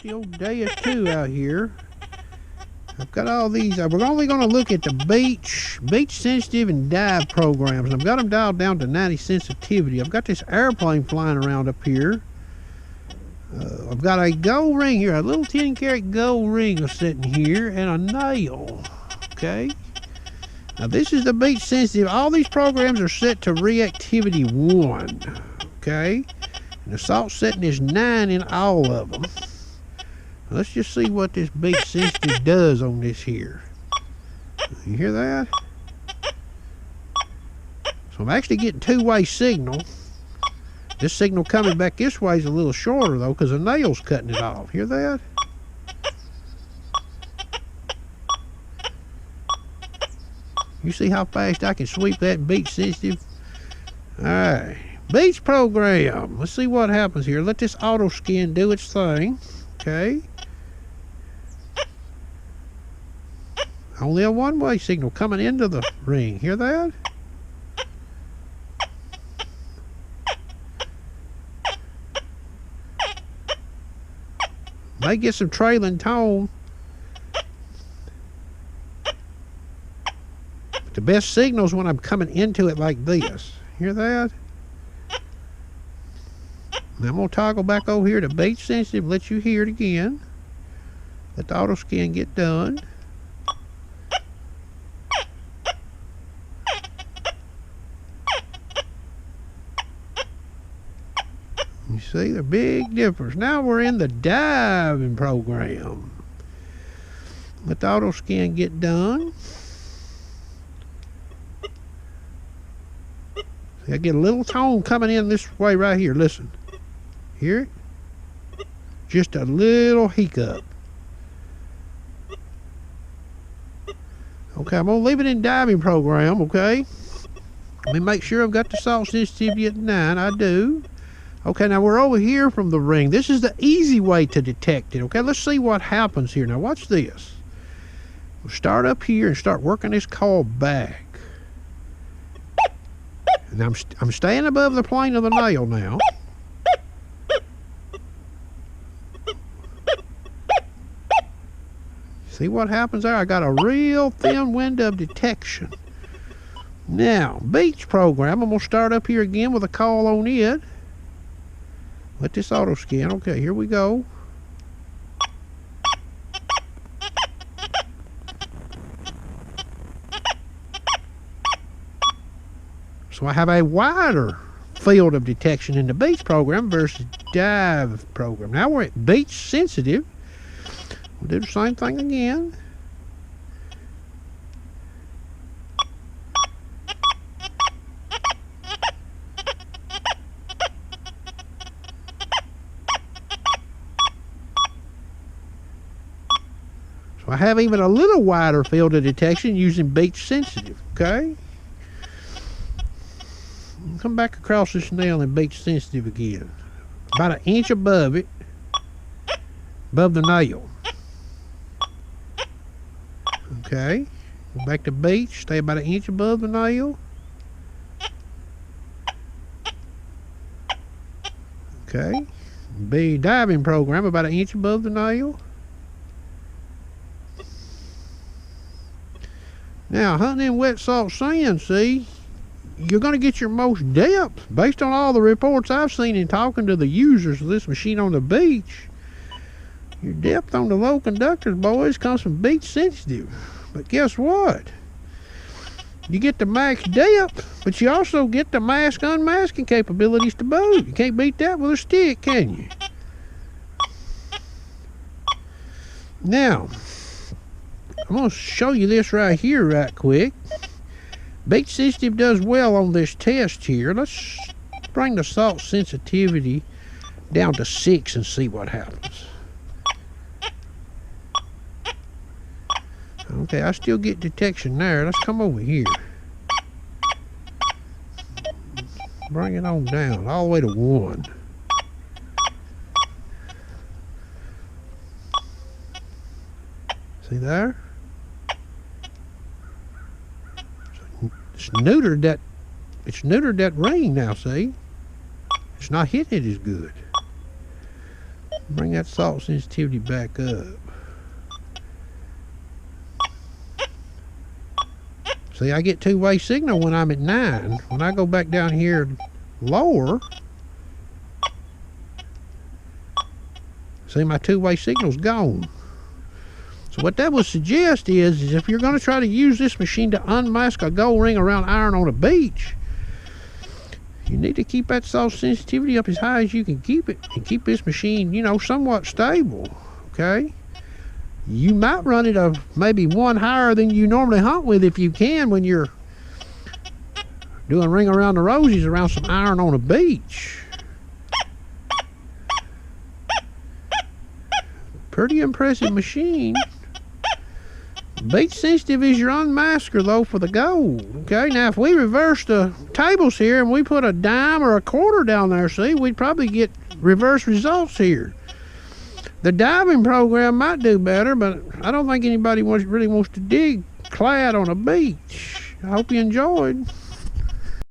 The old Deus 2 out here. I've got all these. We're only going to look at the beach sensitive and dive programs. I've got them dialed down to 90 sensitivity. I've got this airplane flying around up here. I've got a gold ring here, a little 10 karat gold ring sitting here, and a nail. Okay. Now this is the beach sensitive. All these programs are set to reactivity 1. Okay. And the salt setting is 9 in all of them. Let's just see what this beach sensitive does on this here. You hear that? So I'm actually getting two-way signal. This signal coming back this way is a little shorter though, because the nail's cutting it off. Hear that? You see how fast I can sweep that beach sensitive? Alright. Beach program. Let's see what happens here. Let this auto skin do its thing. Okay. Only a one-way signal coming into the ring. Hear that? May get some trailing tone. But the best signal is when I'm coming into it like this. Hear that? Now I'm going to toggle back over here to beach sensitive, let you hear it again. Let the auto scan get done. You see the big difference. Now we're in the diving program. Let the auto scan get done. See, I get a little tone coming in this way right here. Listen. Hear it? Just a little hiccup. Okay, I'm going to leave it in diving program, okay? Let me make sure I've got the salt sensitivity at 9. I do. Okay, now we're over here from the ring. This is the easy way to detect it, okay? Let's see what happens here. Now, watch this. We'll start up here and start working this call back. And I'm staying above the plane of the nail now. See what happens there? I got a real thin window of detection. Now, beach program. I'm going to start up here again with a call on it. Let this auto scan. Okay, here we go. So I have a wider field of detection in the beach program versus dive program. Now we're at beach sensitive. We'll do the same thing again. I have even a little wider field of detection using beach sensitive, okay? Come back across this nail in beach sensitive again. About an inch above it, above the nail. Okay, go back to beach, stay about an inch above the nail. Okay, be diving program about an inch above the nail. Now, hunting in wet salt sand, see, you're going to get your most depth. Based on all the reports I've seen in talking to the users of this machine on the beach, your depth on the low conductors, boys, comes from beach sensitive. But guess what? You get the max depth, but you also get the mask unmasking capabilities to boot. You can't beat that with a stick, can you? Now, I'm going to show you this right here right quick. Beach sensitive does well on this test here. Let's bring the salt sensitivity down to 6 and see what happens. Okay, I still get detection there. Let's come over here. Bring it on down all the way to 1. See there? It's neutered that ring now, see? It's not hitting it as good. Bring that salt sensitivity back up. See, I get two-way signal when I'm at 9. When I go back down here lower, see, my two-way signal's gone. So what that would suggest is if you're going to try to use this machine to unmask a gold ring around iron on a beach, you need to keep that salt sensitivity up as high as you can keep it and keep this machine, you know, somewhat stable, okay? You might run it maybe one higher than you normally hunt with if you can when you're doing ring around the rosies around some iron on a beach. Pretty impressive machine. Beach sensitive is your unmasker though for the gold. Okay, now if we reverse the tables here and we put a dime or a quarter down there, see, we'd probably get reverse results here. The diving program might do better, but I don't think anybody really wants to dig clad on a beach. I hope you enjoyed.